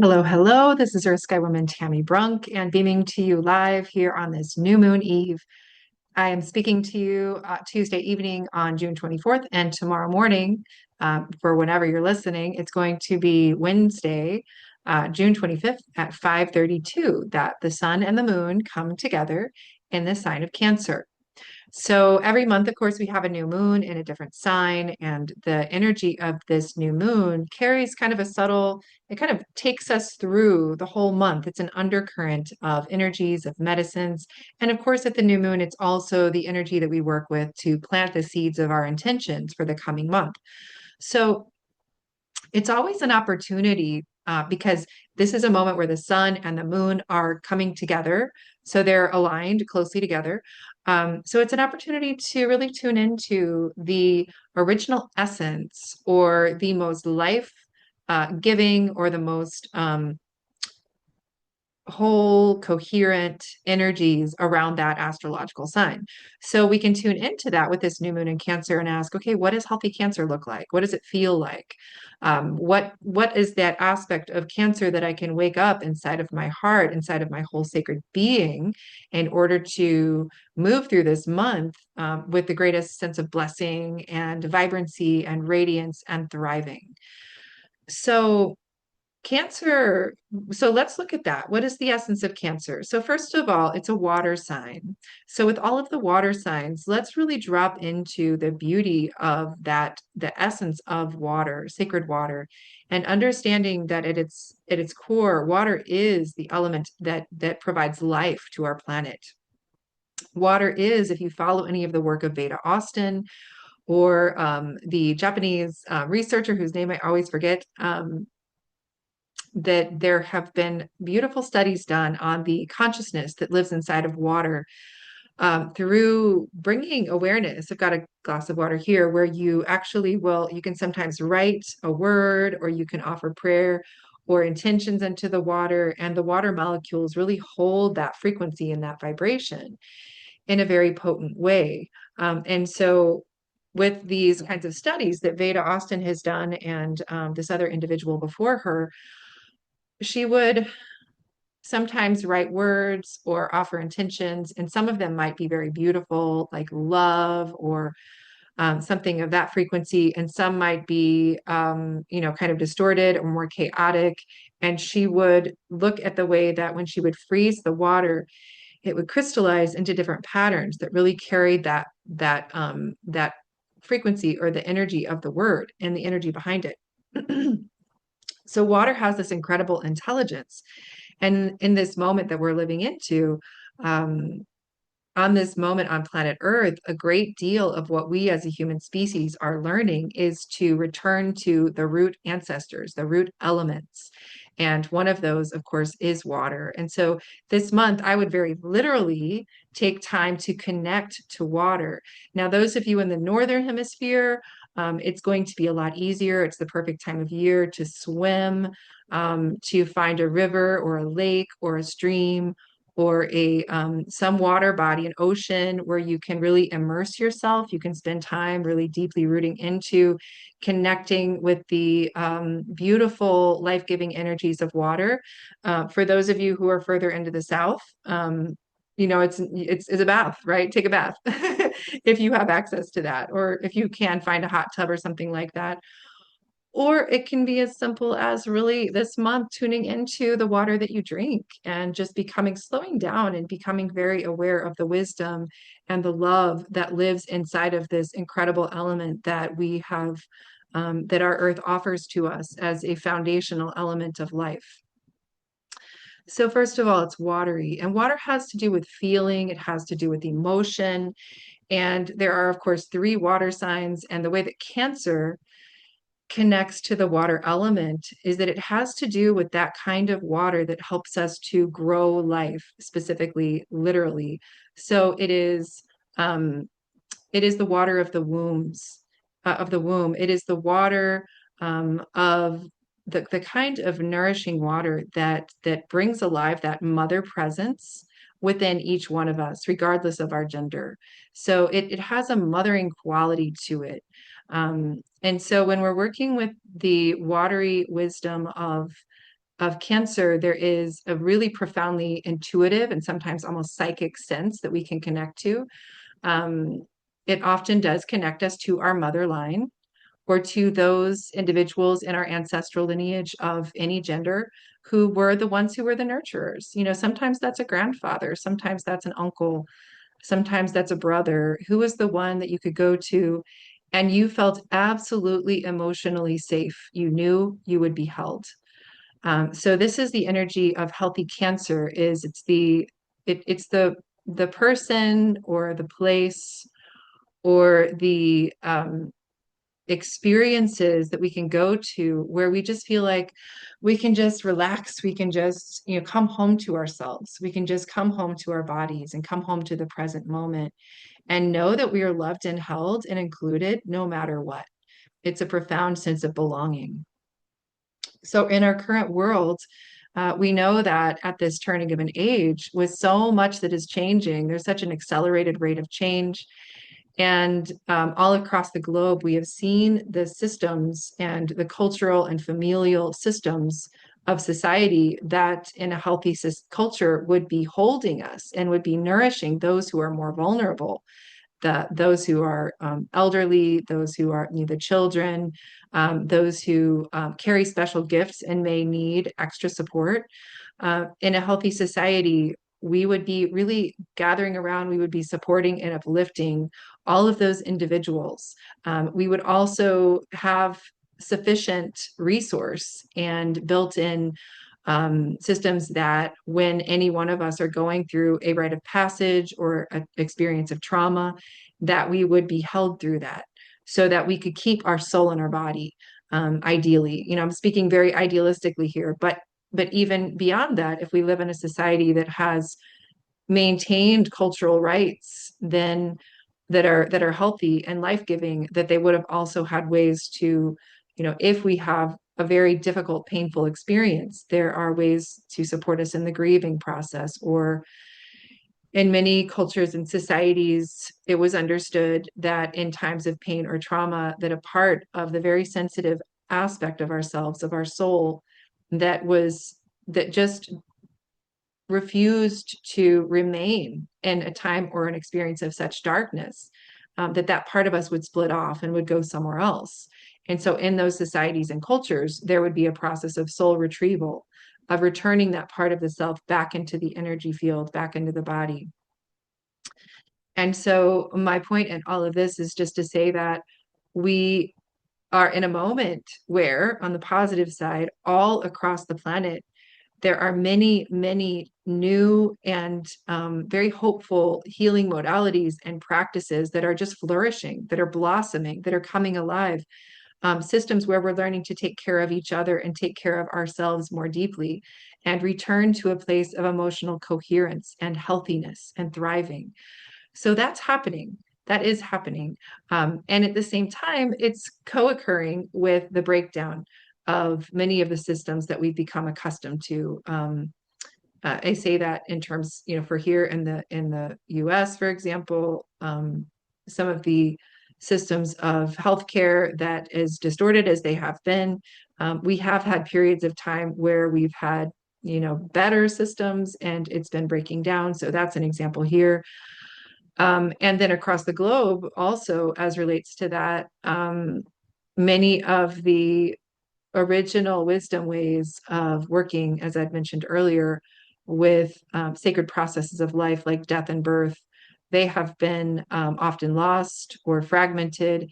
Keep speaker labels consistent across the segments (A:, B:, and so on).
A: Hello, hello. This is Earth Sky Woman Tammy Brunk and beaming to you live here on this new moon eve. I am speaking to you Tuesday evening on June 24th, and tomorrow morning, for whenever you're listening, it's going to be Wednesday, June 25th at 5:32 that the sun and the moon come together in the sign of Cancer. So every month, of course, we have a new moon in a different sign, and the energy of this new moon carries kind of a subtle, it kind of takes us through the whole month. It's an undercurrent of energies, of medicines. And of course, at the new moon, it's also the energy that we work with to plant the seeds of our intentions for the coming month. So it's always an opportunity because this is a moment where the sun and the moon are coming together. So they're aligned closely together. So it's an opportunity to really tune into the original essence or the most life giving or the most whole coherent energies around that astrological sign. So we can tune into that with this new moon in Cancer and ask, okay, what does healthy Cancer look like? What does it feel like? What is that aspect of Cancer that I can wake up inside of my heart, inside of my whole sacred being, in order to move through this month with the greatest sense of blessing and vibrancy and radiance and thriving? So Cancer, so let's look at that. What is the essence of Cancer? So, first of all, it's a water sign. So, with all of the water signs, let's really drop into the beauty of that, the essence of water, sacred water, and understanding that at its core, water is the element that provides life to our planet. Water is, if you follow any of the work of Veda Austin or the Japanese researcher whose name I always forget, that there have been beautiful studies done on the consciousness that lives inside of water through bringing awareness. I've got a glass of water here where you actually will, you can sometimes write a word or you can offer prayer or intentions into the water, and the water molecules really hold that frequency and that vibration in a very potent way. And so, with these kinds of studies that Veda Austin has done and this other individual before her, she would sometimes write words or offer intentions, and some of them might be very beautiful, like love or something of that frequency, and some might be, kind of distorted or more chaotic. And she would look at the way that when she would freeze the water, it would crystallize into different patterns that really carried that frequency or the energy of the word and the energy behind it. So water has this incredible intelligence. And in this moment that we're living into, um, on this moment on planet Earth, a great deal of what we as a human species are learning is to return to the root ancestors, the root elements. And one of those, of course, is water. And so this month, I would very literally take time to connect to water. Now, those of you in the Northern Hemisphere, it's going to be a lot easier. It's the perfect time of year to swim, to find a river or a lake or a stream or a some water body, an ocean where you can really immerse yourself. You can spend time really deeply rooting into connecting with the beautiful life-giving energies of water. For those of you who are further into the South, it's a bath, right? Take a bath if you have access to that, or if you can find a hot tub or something like that. Or it can be as simple as really this month tuning into the water that you drink and just slowing down and becoming very aware of the wisdom and the love that lives inside of this incredible element that we have, that our earth offers to us as a foundational element of life. So, first of all, it's watery, and water has to do with feeling, it has to do with emotion. And there are, of course, three water signs, and the way that Cancer connects to the water element is that it has to do with that kind of water that helps us to grow life, specifically, literally. So it is the water of the womb. It is the water of the kind of nourishing water that brings alive that mother presence within each one of us, regardless of our gender. So it has a mothering quality to it. And so when we're working with the watery wisdom of of Cancer, there is a really profoundly intuitive and sometimes almost psychic sense that we can connect to. Um, it often does connect us to our mother line or to those individuals in our ancestral lineage of any gender who were the ones who were the nurturers. You know, sometimes that's a grandfather, sometimes that's an uncle, sometimes that's a brother who was the one that you could go to and you felt absolutely emotionally safe. You knew you would be held. So this is the energy of healthy Cancer. Is it's the person or the place or the experiences that we can go to where we just feel like we can just relax, we can just, you know, come home to ourselves, we can just come home to our bodies and come home to the present moment and know that we are loved and held and included no matter what. It's a profound sense of belonging. So in our current world, we know that at this turning of an age, with so much that is changing, there's such an accelerated rate of change. And all across the globe, we have seen the systems and the cultural and familial systems of society that in a healthy culture would be holding us and would be nourishing those who are more vulnerable, those who are elderly, those who are, you know, the children, those who carry special gifts and may need extra support. In a healthy society, we would be really gathering around, we would be supporting and uplifting all of those individuals. We would also have sufficient resource and built-in systems that when any one of us are going through a rite of passage or an experience of trauma, that we would be held through that so that we could keep our soul in our body. Ideally, you know, I'm speaking very idealistically here, but even beyond that, if we live in a society that has maintained cultural rights, then that are healthy and life-giving, that they would have also had ways to, you know, if we have a very difficult, painful experience, there are ways to support us in the grieving process. Or in many cultures and societies, it was understood that in times of pain or trauma, that a part of the very sensitive aspect of ourselves, of our soul, that just refused to remain in a time or an experience of such darkness, that part of us would split off and would go somewhere else. And so in those societies and cultures, there would be a process of soul retrieval, of returning that part of the self back into the energy field, back into the body. And so my point in all of this is just to say that we are in a moment where, on the positive side, all across the planet, there are many, many new and very hopeful healing modalities and practices that are just flourishing, that are blossoming, that are coming alive. Systems where we're learning to take care of each other and take care of ourselves more deeply and return to a place of emotional coherence and healthiness and thriving. So that's happening. That is happening. And at the same time, it's co-occurring with the breakdown of many of the systems that we've become accustomed to. I say that in terms, you know, for here in the US, for example, some of the systems of healthcare that as distorted as they have been, we have had periods of time where we've had, you know, better systems and it's been breaking down. So that's an example here. And then across the globe, also as relates to that, many of the original wisdom ways of working, as I'd mentioned earlier, with sacred processes of life like death and birth, they have been often lost or fragmented.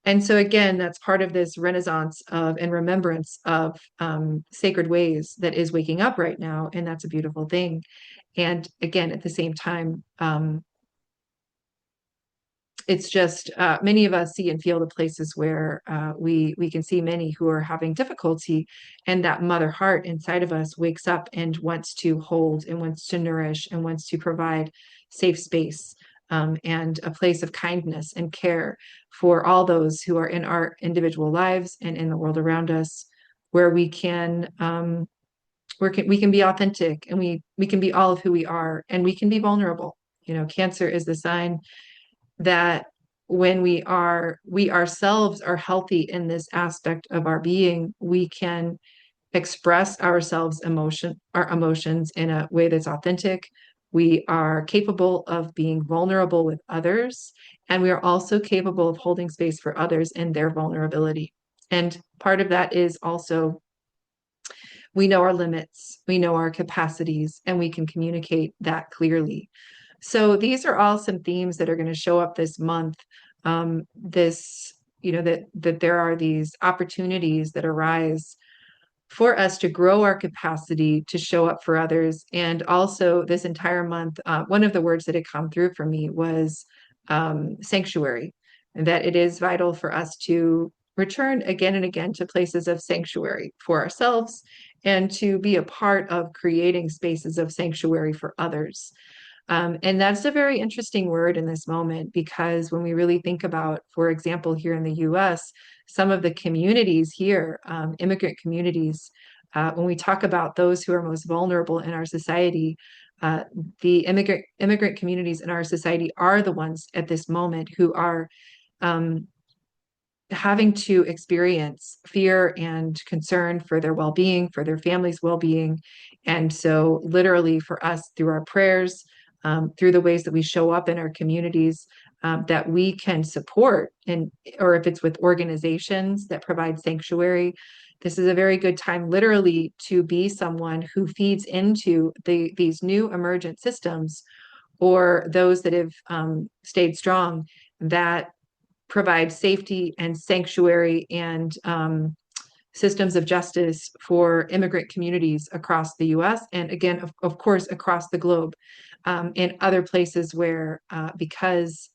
A: And so again, that's part of this renaissance of and remembrance of sacred ways that is waking up right now, and that's a beautiful thing. And again, at the same time, it's just many of us see and feel the places where we can see many who are having difficulty, and that mother heart inside of us wakes up and wants to hold and wants to nourish and wants to provide safe space, and a place of kindness and care for all those who are in our individual lives and in the world around us, where we can be authentic and we can be all of who we are and we can be vulnerable. You know, Cancer is the sign that when we ourselves are healthy in this aspect of our being, we can express our emotions in a way that's authentic. We are capable of being vulnerable with others, and we are also capable of holding space for others in their vulnerability. And part of that is also we know our limits, we know our capacities, and we can communicate that clearly. So these are all some themes that are going to show up this month. This, that there are these opportunities that arise for us to grow our capacity to show up for others. And also, this entire month, one of the words that had come through for me was sanctuary, and that it is vital for us to return again and again to places of sanctuary for ourselves and to be a part of creating spaces of sanctuary for others. And that's a very interesting word in this moment because when we really think about, for example, here in the US, some of the communities here, immigrant communities, when we talk about those who are most vulnerable in our society, uh, the immigrant communities in our society are the ones at this moment who are um, having to experience fear and concern for their well-being, for their family's well-being. And so literally for us, through our prayers, through the ways that we show up in our communities, that we can support, and or if it's with organizations that provide sanctuary, this is a very good time literally to be someone who feeds into these new emergent systems or those that have stayed strong that provide safety and sanctuary and systems of justice for immigrant communities across the US and again, of course, across the globe, in other places where, because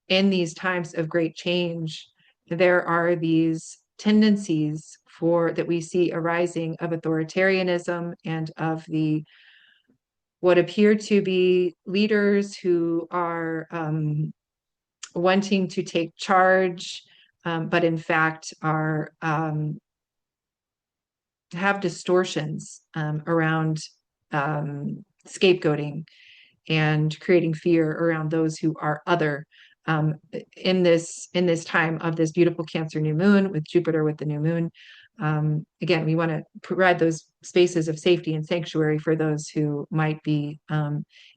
A: in these times of great change, there are these tendencies for that we see arising of authoritarianism and of the what appear to be leaders who are wanting to take charge, but in fact are have distortions around scapegoating and creating fear around those who are other. In this time of this beautiful Cancer new moon with Jupiter with the new moon, again, we want to provide those spaces of safety and sanctuary for those who might be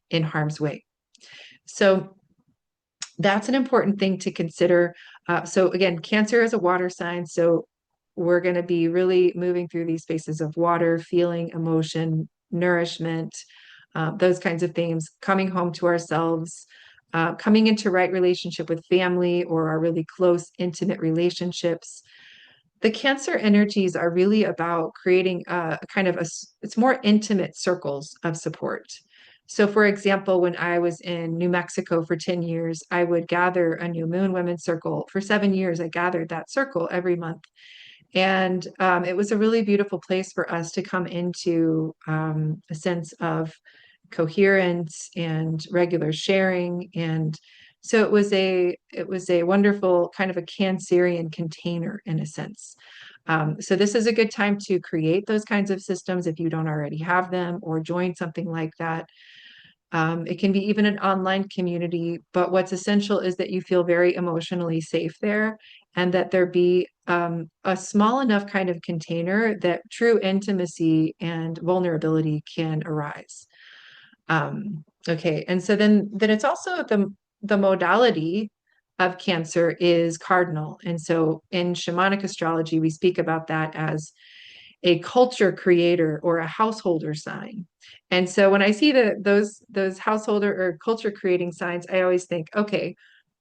A: in harm's way. So that's an important thing to consider. So again, Cancer is a water sign, so we're going to be really moving through these spaces of water, feeling, emotion, nourishment, those kinds of things, coming home to ourselves, coming into right relationship with family or our really close, intimate relationships. The Cancer energies are really about creating a kind of it's more intimate circles of support. So, for example, when I was in New Mexico for 10 years, I would gather a New Moon Women's Circle. For 7 years, I gathered that circle every month. And it was a really beautiful place for us to come into a sense of coherence and regular sharing. And so it was a wonderful kind of a Cancerian container in a sense. So this is a good time to create those kinds of systems if you don't already have them, or join something like that. It can be even an online community, but what's essential is that you feel very emotionally safe there and that there be a small enough kind of container that true intimacy and vulnerability can arise. Okay, and so then it's also the modality of Cancer is cardinal. And so in shamanic astrology, we speak about that as a culture creator or a householder sign. And so when I see those householder or culture creating signs, I always think, okay,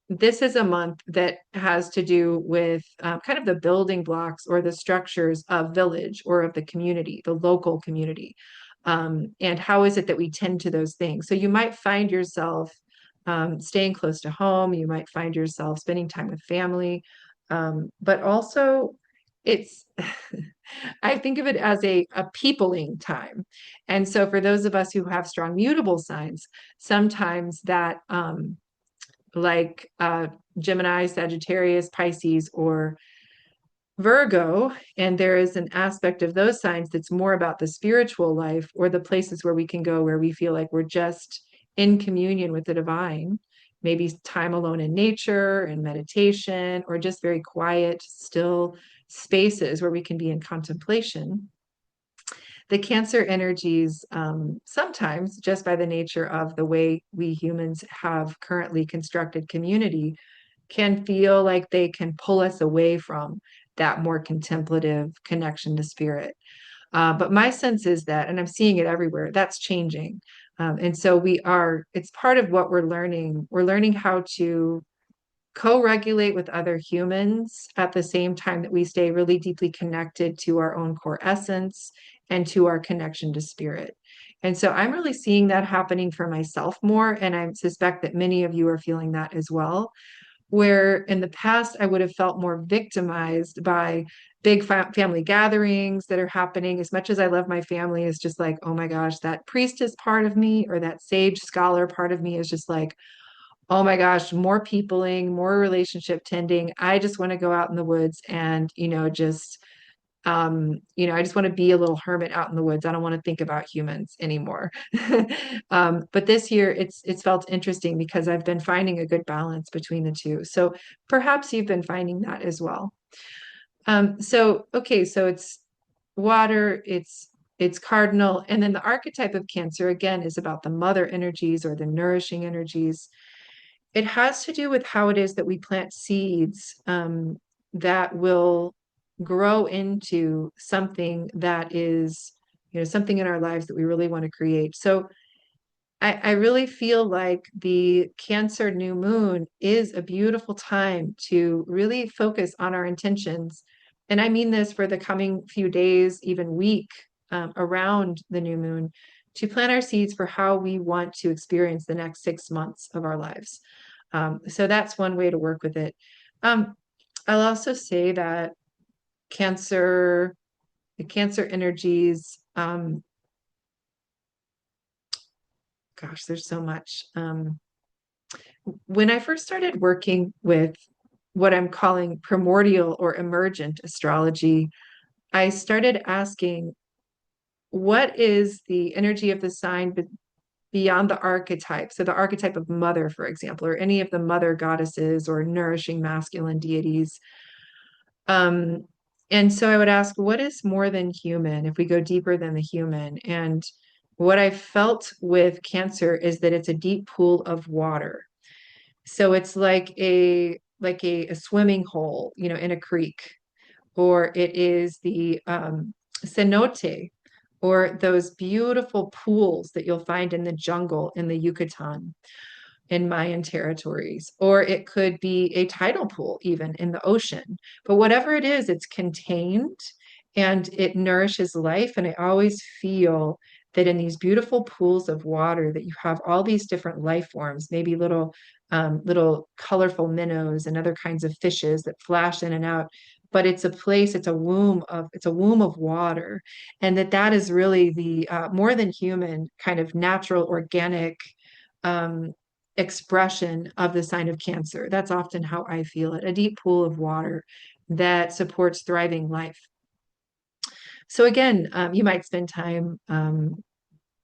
A: this is a month that has to do with kind of the building blocks or the structures of village or of the community, the local community. And how is it that we tend to those things? So you might find yourself staying close to home, you might find yourself spending time with family, but also it's I think of it as a peopling time. And so for those of us who have strong mutable signs, sometimes that like Gemini, Sagittarius, Pisces, or Virgo, and there is an aspect of those signs that's more about the spiritual life or the places where we can go where we feel like we're just in communion with the divine, maybe time alone in nature and meditation, or just very quiet, still spaces where we can be in contemplation. the Cancer energies, sometimes just by the nature of the way we humans have currently constructed community, can feel like they can pull us away from that more contemplative connection to spirit. But my sense is that, and I'm seeing it everywhere, that's changing. And so it's part of what we're learning. We're learning how to co-regulate with other humans at the same time that we stay really deeply connected to our own core essence and to our connection to spirit. And so I'm really seeing that happening for myself more. And I suspect that many of you are feeling that as well, where in the past I would have felt more victimized by big family gatherings that are happening. As much as I love my family, it's just like, oh my gosh, that priestess part of me or that sage scholar part of me is just like, oh my gosh, more peopling, more relationship tending. I just want to go out in the woods and, I just want to be a little hermit out in the woods. I don't want to think about humans anymore. But this year it's felt interesting because I've been finding a good balance between the two. So perhaps you've been finding that as well. So it's water, it's cardinal, and then the archetype of Cancer again is about the mother energies or the nourishing energies. It has to do with how it is that we plant seeds that will grow into something that is, something in our lives that we really want to create. So I really feel like the Cancer new moon is a beautiful time to really focus on our intentions. And I mean this for the coming few days, even week, around the new moon, to plant our seeds for how we want to experience the next 6 months of our lives. So that's one way to work with it. Um, I'll also say that Cancer, the Cancer energies, gosh, there's so much. When I first started working with what I'm calling primordial or emergent astrology, I started asking, what is the energy of the sign beyond the archetype? So, the archetype of mother, for example, or any of the mother goddesses or nourishing masculine deities. Um, and so I would ask, what is more than human if we go deeper than the human? And what I felt with Cancer is that it's a deep pool of water. So it's like a swimming hole, in a creek, or it is the cenote, or those beautiful pools that you'll find in the jungle in the Yucatan, in Mayan territories, or it could be a tidal pool, even in the ocean. But whatever it is, it's contained and it nourishes life. And I always feel that in these beautiful pools of water, that you have all these different life forms, maybe little colorful minnows and other kinds of fishes that flash in and out. But it's a place, it's a womb of water, and that is really the more than human kind of natural, organic um, expression of the sign of Cancer. That's often how I feel it, a deep pool of water that supports thriving life. So again, you might spend time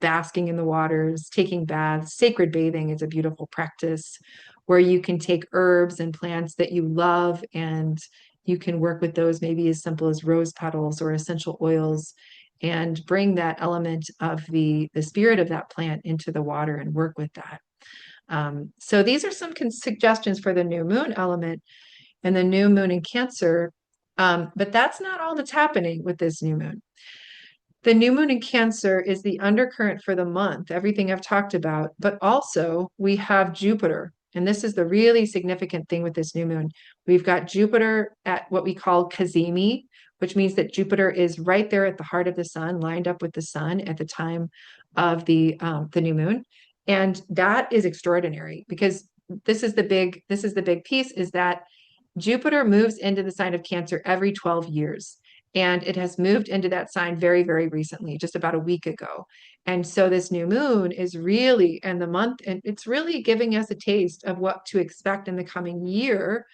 A: basking in the waters, taking baths. Sacred bathing is a beautiful practice where you can take herbs and plants that you love, and you can work with those maybe as simple as rose petals or essential oils, and bring that element of the spirit of that plant into the water and work with that. So these are some suggestions for the new moon element and the new moon in Cancer. But that's not all that's happening with this new moon. The new moon in Cancer is the undercurrent for the month, everything I've talked about, but also we have Jupiter. And this is the really significant thing with this new moon. We've got Jupiter at what we call cazimi, which means that Jupiter is right there at the heart of the sun, lined up with the sun at the time of the new moon. And that is extraordinary because this is the big piece, is that Jupiter moves into the sign of Cancer every 12 years. And it has moved into that sign very, very recently, just about a week ago. And so this new moon is really, and the month, and it's really giving us a taste of what to expect in the coming year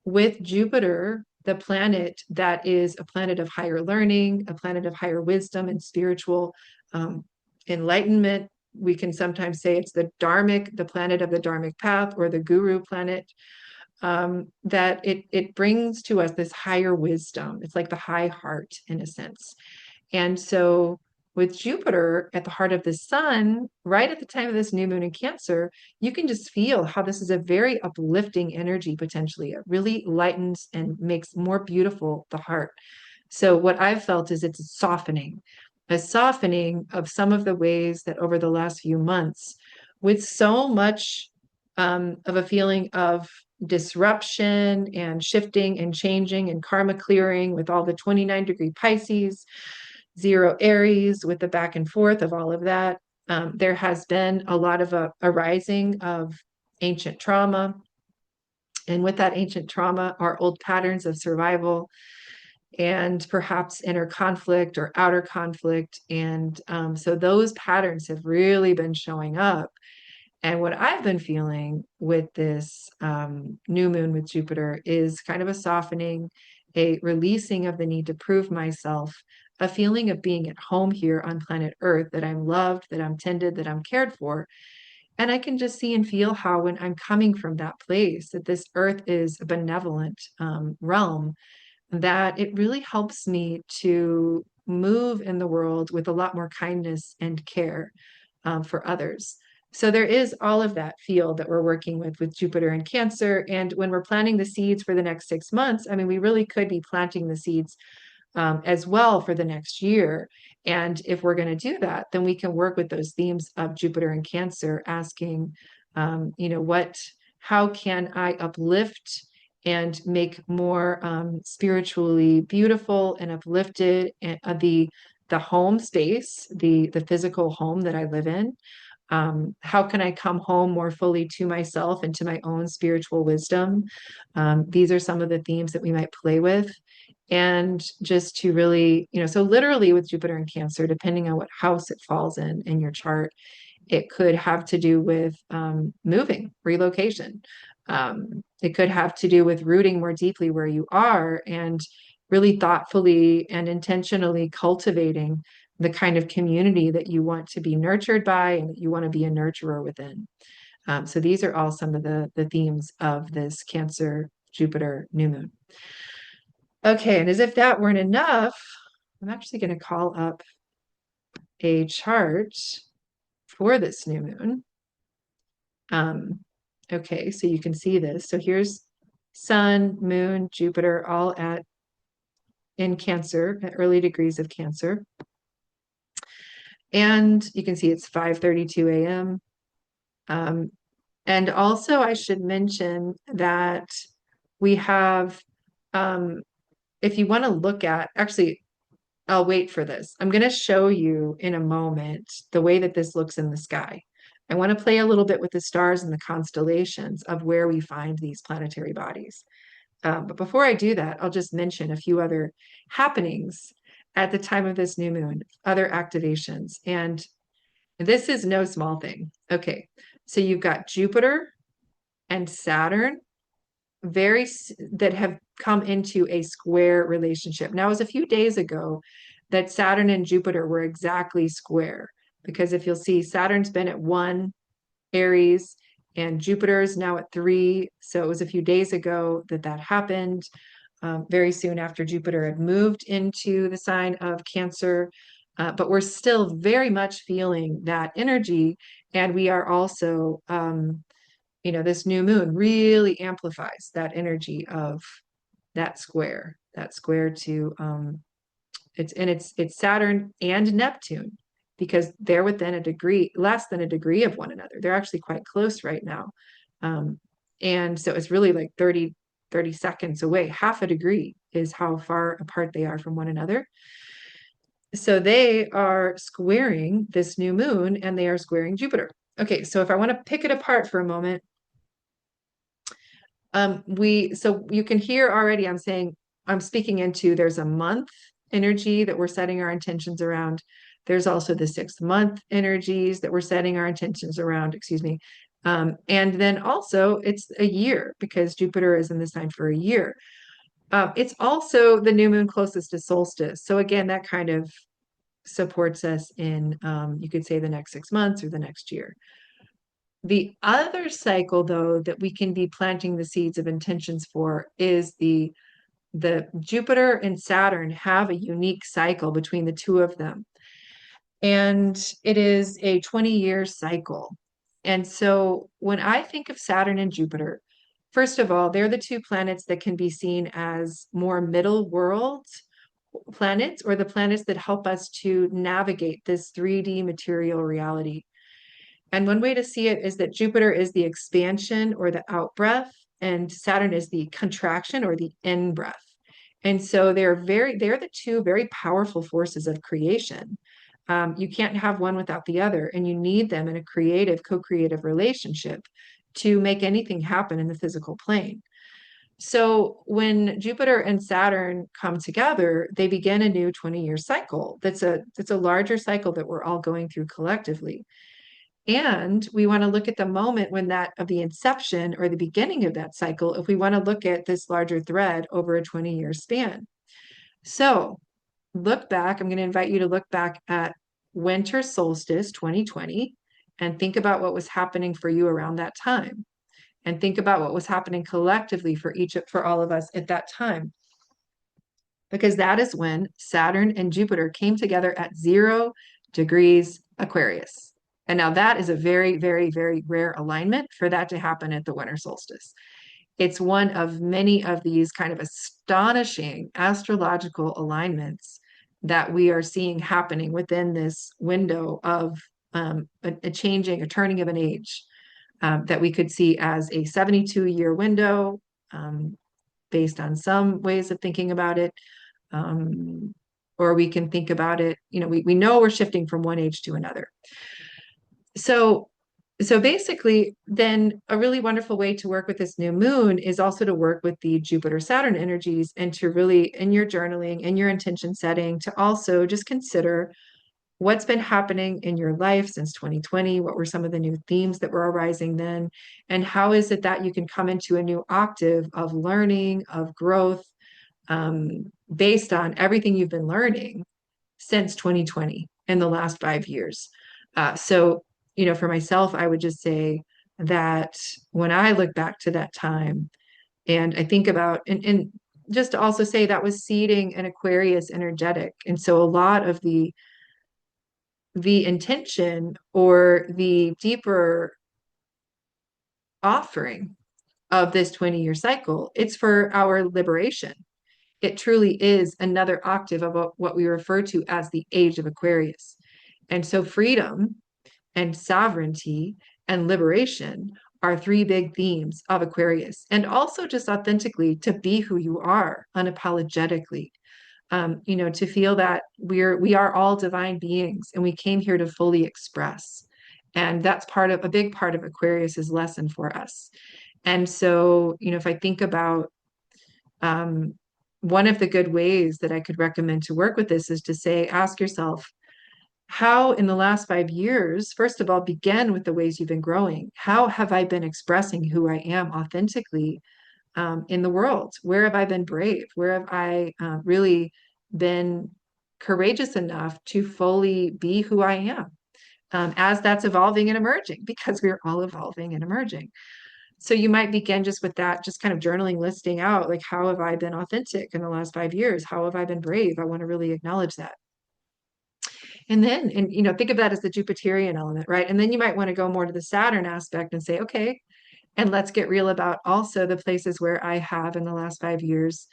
A: with Jupiter, the planet that is a planet of higher learning, a planet of higher wisdom and spiritual um, enlightenment. We can sometimes say it's the planet of the Dharmic path, or the guru planet, that it brings to us this higher wisdom. It's like the high heart in a sense. And so with Jupiter at the heart of the sun, right at the time of this new moon in Cancer, you can just feel how this is a very uplifting energy potentially. It really lightens and makes more beautiful the heart. So what I've felt is it's a softening of some of the ways that over the last few months, with so much of a feeling of disruption and shifting and changing and karma clearing with all the 29-degree Pisces, 0 Aries, with the back and forth of all of that. There has been a lot of a rising of ancient trauma. And with that ancient trauma are old patterns of survival and perhaps inner conflict or outer conflict. And so those patterns have really been showing up. And what I've been feeling with this new moon with Jupiter is kind of a softening, a releasing of the need to prove myself, a feeling of being at home here on planet Earth, that I'm loved, that I'm tended, that I'm cared for. And I can just see and feel how, when I'm coming from that place, that this Earth is a benevolent realm, that it really helps me to move in the world with a lot more kindness and care for others. So there is all of that field that we're working with Jupiter and Cancer. And when we're planting the seeds for the next 6 months, I mean, we really could be planting the seeds as well for the next year. And if we're going to do that, then we can work with those themes of Jupiter and Cancer, asking, how can I uplift and make more spiritually beautiful and uplifted the home space, the physical home that I live in. How can I come home more fully to myself and to my own spiritual wisdom? These are some of the themes that we might play with. And just to really, so literally with Jupiter and Cancer, depending on what house it falls in your chart, it could have to do with moving, relocation. It could have to do with rooting more deeply where you are and really thoughtfully and intentionally cultivating the kind of community that you want to be nurtured by and that you want to be a nurturer within. So these are all some of the themes of this Cancer Jupiter new moon. Okay, and as if that weren't enough, I'm actually going to call up a chart for this new moon. Okay, so you can see this. So here's Sun, Moon, Jupiter, all in Cancer, at early degrees of Cancer. And you can see it's 5:32 a.m. And also I should mention that we have, if you want to look at, actually, I'll wait for this. I'm going to show you in a moment the way that this looks in the sky. I want to play a little bit with the stars and the constellations of where we find these planetary bodies. But before I do that, I'll just mention a few other happenings at the time of this new moon, other activations. And this is no small thing. Okay, so you've got Jupiter and Saturn that have come into a square relationship. Now, it was a few days ago that Saturn and Jupiter were exactly square, because if you'll see, Saturn's been at 1 Aries and Jupiter is now at 3. So it was a few days ago that happened, very soon after Jupiter had moved into the sign of Cancer. But we're still very much feeling that energy. And we are also, this new moon really amplifies that energy of that square to, it's Saturn and Neptune, because they're within less than a degree of one another. They're actually quite close right now. And so it's really like 30 seconds away. Half a degree is how far apart they are from one another. So they are squaring this new moon and they are squaring Jupiter. Okay, so if I want to pick it apart for a moment, so you can hear already I'm speaking into, there's a month energy that we're setting our intentions around. There's also the 6-month energies that we're setting our intentions around, excuse me. And then also it's a year, because Jupiter is in the sign for a year. It's also the new moon closest to solstice. So again, that kind of supports us in, you could say, the next 6 months or the next year. The other cycle, though, that we can be planting the seeds of intentions for is the Jupiter and Saturn have a unique cycle between the two of them. and it is a 20-year cycle. And so when I think of Saturn and Jupiter, first of all, they're the two planets that can be seen as more middle world planets, or the planets that help us to navigate this 3D material reality. And one way to see it is that Jupiter is the expansion or the out breath, and Saturn is the contraction or the in breath. And so they're the two very powerful forces of creation. You can't have one without the other, and you need them in a creative, co-creative relationship to make anything happen in the physical plane. So when Jupiter and Saturn come together, they begin a new 20-year cycle. That's a larger cycle that we're all going through collectively. And we want to look at the moment when that of the inception or the beginning of that cycle, if we want to look at this larger thread over a 20-year span. So look back, I'm going to invite you to look back at winter solstice 2020 and think about what was happening for you around that time. And think about what was happening collectively for all of us at that time. Because that is when Saturn and Jupiter came together at 0 degrees Aquarius. And now that is a very, very, very rare alignment for that to happen at the winter solstice. It's one of many of these kind of astonishing astrological alignments that we are seeing happening within this window of a changing, a turning of an age that we could see as a 72-year window based on some ways of thinking about it. Or we can think about it, we know we're shifting from one age to another. So basically, then a really wonderful way to work with this new moon is also to work with the Jupiter Saturn energies, and to really, in your journaling, in your intention setting, to also just consider what's been happening in your life since 2020. What were some of the new themes that were arising then? And how is it that you can come into a new octave of learning, of growth, based on everything you've been learning since 2020 in the last 5 years? So for myself, I would just say that when I look back to that time and I think about, and just to also say that was seeding an Aquarius energetic. And so a lot of the intention or the deeper offering of this 20-year cycle, it's for our liberation. It truly is another octave of what we refer to as the age of Aquarius. And so freedom and sovereignty and liberation are three big themes of Aquarius. And also just authentically to be who you are unapologetically. To feel that we are all divine beings and we came here to fully express. And that's a big part of Aquarius's lesson for us. And so, if I think about one of the good ways that I could recommend to work with this is to say, ask yourself, how in the last 5 years, first of all, begin with the ways you've been growing. How have I been expressing who I am authentically in the world? Where have I been brave? Where have I really been courageous enough to fully be who I am as that's evolving and emerging, because we're all evolving and emerging. So you might begin just with that, just kind of journaling, listing out, like, how have I been authentic in the last 5 years? How have I been brave? I want to really acknowledge that. And then, think of that as the Jupiterian element, right? And then you might want to go more to the Saturn aspect and say, okay, and let's get real about also the places where I have in the last 5 years.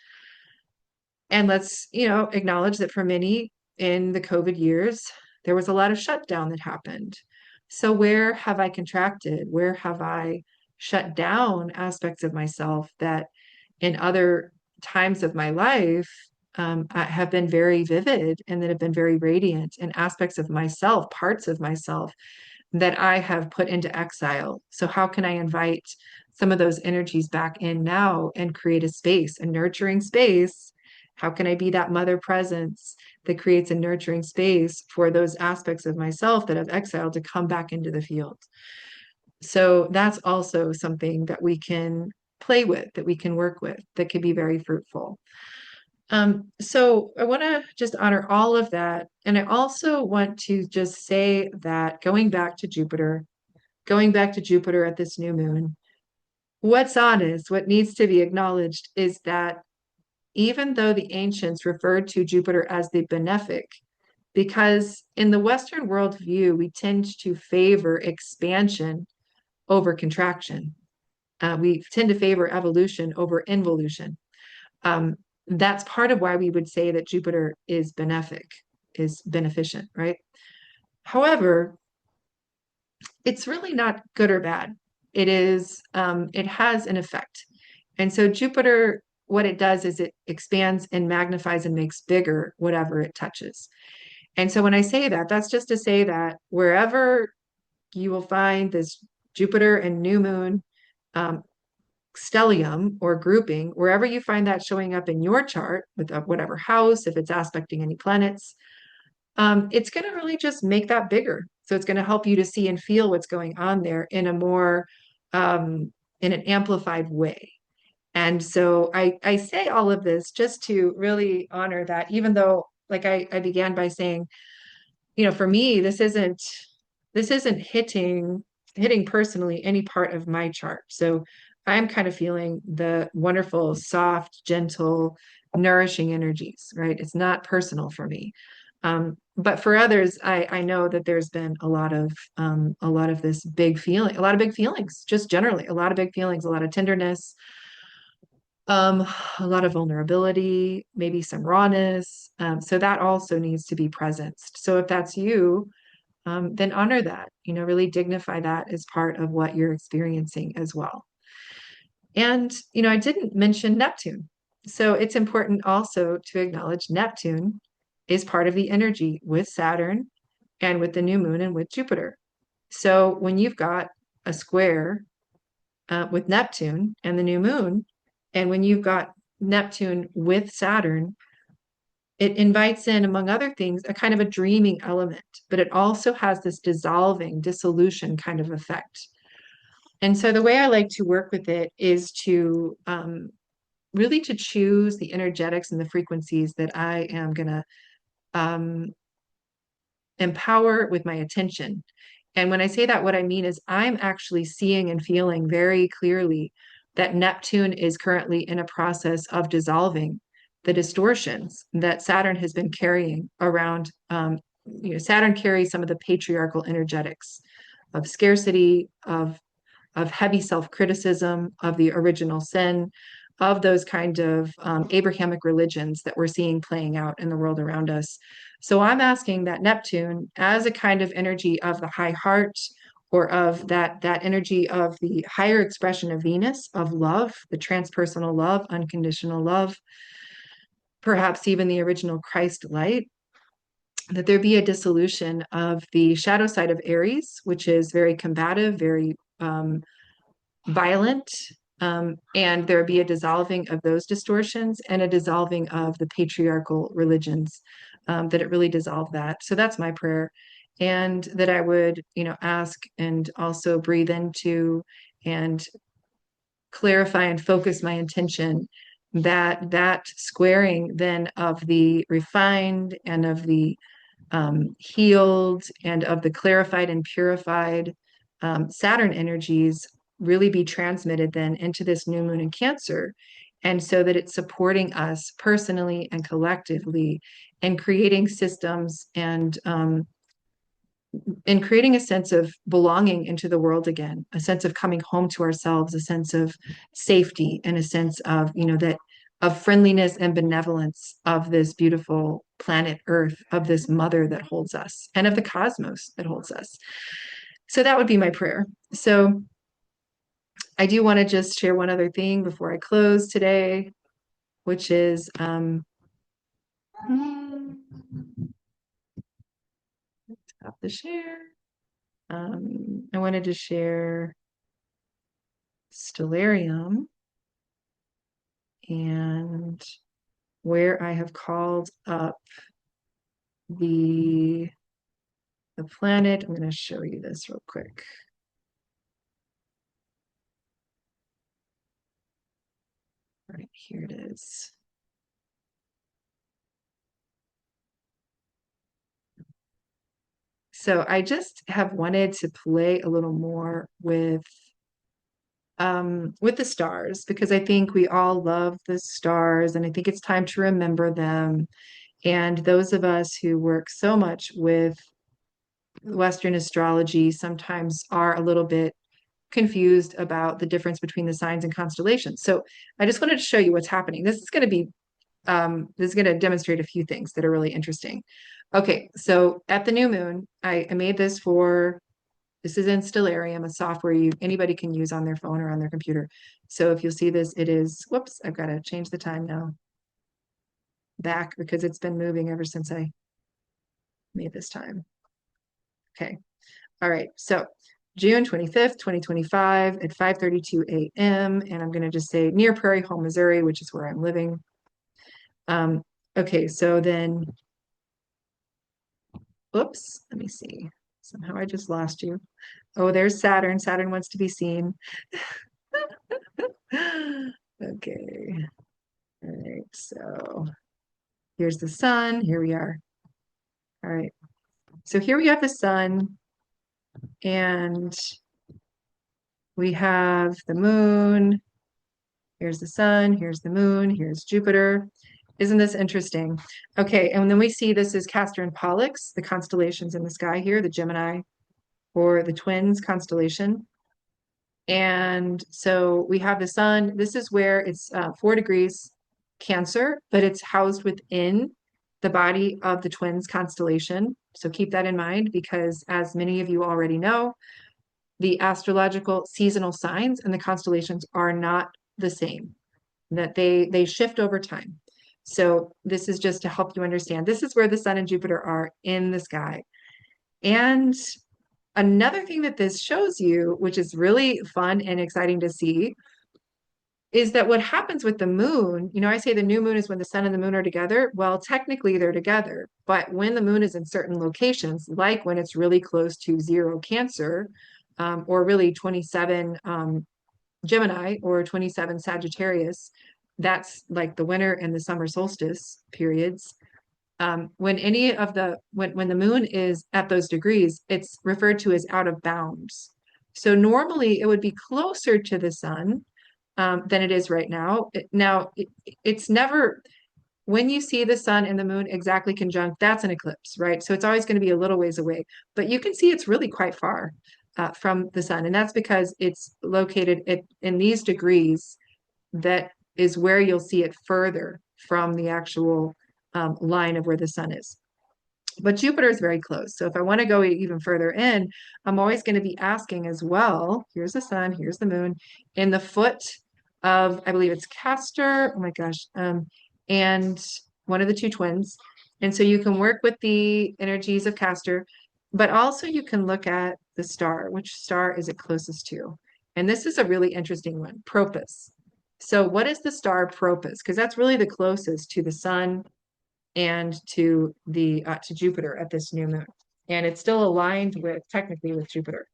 A: And let's, acknowledge that for many in the COVID years, there was a lot of shutdown that happened. So where have I contracted? Where have I shut down aspects of myself that in other times of my life have been very vivid and that have been very radiant, and aspects of myself, parts of myself that I have put into exile? So how can I invite some of those energies back in now and create a space, a nurturing space? How can I be that mother presence that creates a nurturing space for those aspects of myself that have exiled to come back into the field? So that's also something that we can play with, that we can work with, that could be very fruitful. So I want to just honor all of that. And I also want to just say that going back to Jupiter at this new moon, what's honest, what needs to be acknowledged is that even though the ancients referred to Jupiter as the benefic, because in the Western worldview, we tend to favor expansion over contraction. We tend to favor evolution over involution. Um, that's part of why we would say that Jupiter is benefic, is beneficent, right? However, it's really not good or bad. It has an effect. And so Jupiter, what it does is it expands and magnifies and makes bigger whatever it touches. And so when I say that, that's just to say that wherever you will find this Jupiter and new moon um, stellium or grouping, wherever you find that showing up in your chart with whatever house, if it's aspecting any planets, it's going to really just make that bigger. So it's going to help you to see and feel what's going on there in a more, in an amplified way. And so I say all of this just to really honor that, even though, like I began by saying, for me, this isn't hitting personally any part of my chart. So I'm kind of feeling the wonderful, soft, gentle, nourishing energies, right? It's not personal for me. But for others, I know that there's been a lot of this big feeling, a lot of big feelings, just generally, a lot of big feelings, a lot of tenderness, um, a lot of vulnerability, maybe some rawness. So that also needs to be presenced. So if that's you, then honor that, really dignify that as part of what you're experiencing as well. And, I didn't mention Neptune. So it's important also to acknowledge Neptune is part of the energy with Saturn and with the new moon and with Jupiter. So when you've got a square with Neptune and the new moon, and when you've got Neptune with Saturn, it invites in, among other things, a kind of a dreaming element, but it also has this dissolving, dissolution kind of effect. And so the way I like to work with it is to really to choose the energetics and the frequencies that I am going to um, empower with my attention. And when I say that, what I mean is I'm actually seeing and feeling very clearly that Neptune is currently in a process of dissolving the distortions that Saturn has been carrying around. Saturn carries some of the patriarchal energetics of scarcity, of heavy self-criticism, of the original sin, of those kind of Abrahamic religions that we're seeing playing out in the world around us. So I'm asking that Neptune, as a kind of energy of the high heart, or of that energy of the higher expression of Venus, of love, the transpersonal love, unconditional love, perhaps even the original Christ light, that there be a dissolution of the shadow side of Aries, which is very combative, very violent, and there be a dissolving of those distortions and a dissolving of the patriarchal religions, that it really dissolve that. So that's my prayer. And that I would, ask and also breathe into and clarify and focus my intention that squaring then of the refined and of the healed and of the clarified and purified Saturn energies really be transmitted then into this new moon in Cancer. And so that it's supporting us personally and collectively and creating systems and creating a sense of belonging into the world again, a sense of coming home to ourselves, a sense of safety, and a sense of, that of friendliness and benevolence of this beautiful planet Earth, of this mother that holds us, and of the cosmos that holds us. So that would be my prayer. So I do want to just share one other thing before I close today, which is stop the share. I wanted to share Stellarium and where I have called up the planet. I'm going to show you this real quick. All right, here it is. So I just have wanted to play a little more with the stars, because I think we all love the stars and I think it's time to remember them. And those of us who work so much with Western astrology sometimes are a little bit confused about the difference between the signs and constellations. So I just wanted to show you what's happening. This is going to demonstrate a few things that are really interesting. Okay, so at the new moon, I made this for, this is in Stellarium, a software anybody can use on their phone or on their computer. So if you'll see this, it is, whoops, I've got to change the time now back because it's been moving ever since I made this time. Okay. All right. So June 25th, 2025 at 5:32 a.m. And I'm going to just say near Prairie Home, Missouri, which is where I'm living. Okay. So then, oops, let me see. Somehow I just lost you. Oh, there's Saturn. Saturn wants to be seen. Okay. All right. So here's the sun. Here we are. All right. So here we have the sun and we have the moon. Here's the sun. Here's the moon. Here's Jupiter. Isn't this interesting? Okay. And then we see this is Castor and Pollux, the constellations in the sky here, the Gemini or the Twins constellation. And so we have the sun. This is where it's 4 degrees Cancer, but it's housed within the body of the Twins constellation. So keep that in mind because, as many of you already know, the astrological seasonal signs and the constellations are not the same, that they shift over time. So this is just to help you understand. This is where the sun and Jupiter are in the sky. And another thing that this shows you, which is really fun and exciting to see, is that what happens with the moon, I say the new moon is when the sun and the moon are together. Well, technically they're together, but when the moon is in certain locations, like when it's really close to 0 Cancer, or really 27 Gemini or 27 Sagittarius, that's like the winter and the summer solstice periods. When the moon is at those degrees, it's referred to as out of bounds. So normally it would be closer to the sun than it is right now. It's never, when you see the sun and the moon exactly conjunct, that's an eclipse, right? So it's always going to be a little ways away, but you can see it's really quite far from the sun. And that's because it's located in these degrees that is where you'll see it further from the actual line of where the sun is. But Jupiter is very close. So if I want to go even further in, I'm always going to be asking as well, here's the sun, here's the moon, in the foot of, I believe it's Castor, oh my gosh, and one of the two twins. And so you can work with the energies of Castor, but also you can look at the star. Which star is it closest to? And this is a really interesting one, Propus. So what is the star Propus? Because that's really the closest to the sun and to Jupiter at this new moon. And it's still aligned with technically with Jupiter.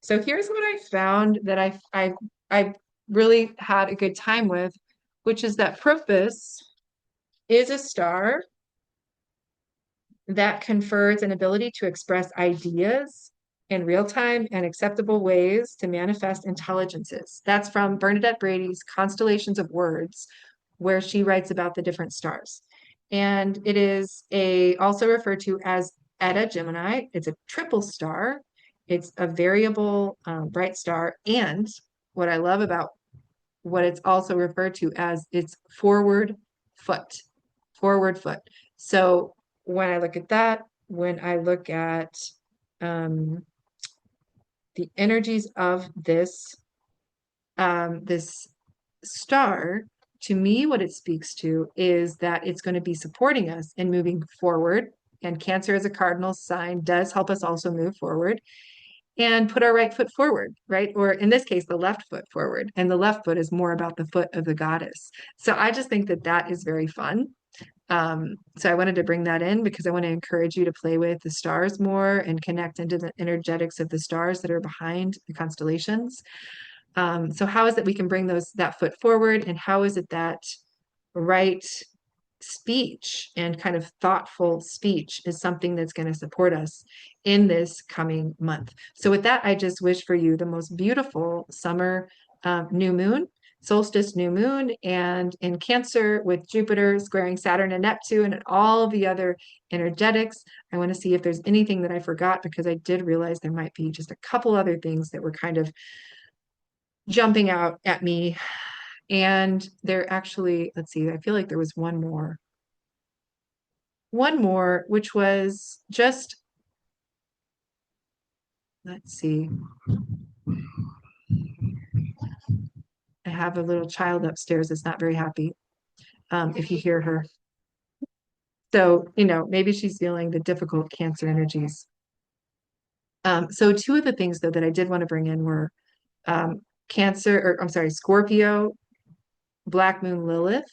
A: So here's what I found that I really had a good time with, which is that Propus is a star that confers an ability to express ideas in real time and acceptable ways to manifest intelligences. That's from Bernadette Brady's Constellations of Words, where she writes about the different stars. And it is also referred to as Eta Gemini. It's a triple star. It's a variable bright star. And what I love about what it's also referred to as its forward foot. So when I look at that, when I look at the energies of this this star, to me, what it speaks to is that it's going to be supporting us in moving forward. And Cancer as a cardinal sign does help us also move forward and put our right foot forward, right? Or in this case, the left foot forward. And the left foot is more about the foot of the goddess. So I just think that that is very fun. So I wanted to bring that in because I want to encourage you to play with the stars more and connect into the energetics of the stars that are behind the constellations. So how is it we can bring that foot forward, and how is it that right speech and kind of thoughtful speech is something that's going to support us in this coming month? So with that, I just wish for you the most beautiful summer new moon. solstice new moon, and in Cancer with Jupiter squaring Saturn and Neptune and all the other energetics. I want to see if there's anything that I forgot, because I did realize there might be just a couple other things that were kind of jumping out at me. And there actually, let's see, I feel like there was one more, which was just, let's see, I have a little child upstairs that's not very happy, if you hear her. So, maybe she's feeling the difficult Cancer energies. So two of the things though that I did want to bring in were Cancer, or I'm sorry, Scorpio, Black Moon Lilith.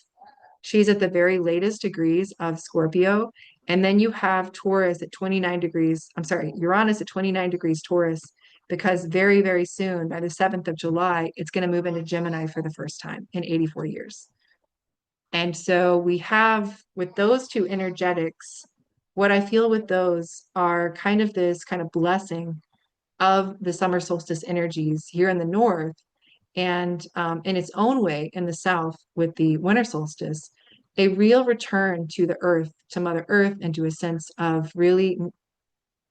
A: She's at the very latest degrees of Scorpio. And then you have Taurus at 29 degrees. I'm sorry, Uranus at 29 degrees Taurus, because very, very soon, by the 7th of July, it's going to move into Gemini for the first time in 84 years. And so we have, with those two energetics, what I feel with those are kind of this kind of blessing of the summer solstice energies here in the north, and in its own way in the south with the winter solstice, a real return to the earth, to Mother Earth, and to a sense of really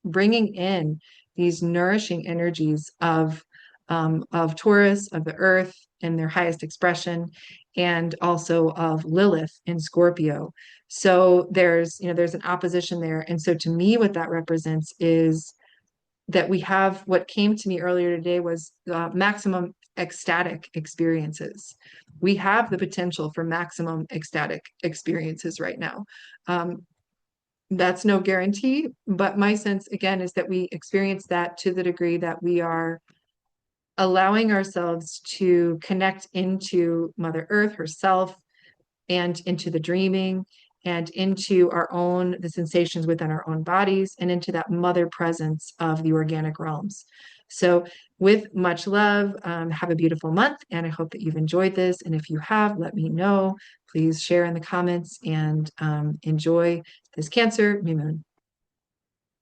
A: bringing in these nourishing energies of Taurus, of the earth in their highest expression, and also of Lilith in Scorpio. So there's an opposition there. And so to me, what that represents is that we have, what came to me earlier today was maximum ecstatic experiences. We have the potential for maximum ecstatic experiences right now. That's no guarantee, but my sense again is that we experience that to the degree that we are allowing ourselves to connect into Mother Earth herself, and into the dreaming, and into the sensations within our own bodies, and into that mother presence of the organic realms. So with much love, have a beautiful month, and I hope that you've enjoyed this. And if you have, let me know. Please share in the comments, and enjoy this Cancer new moon.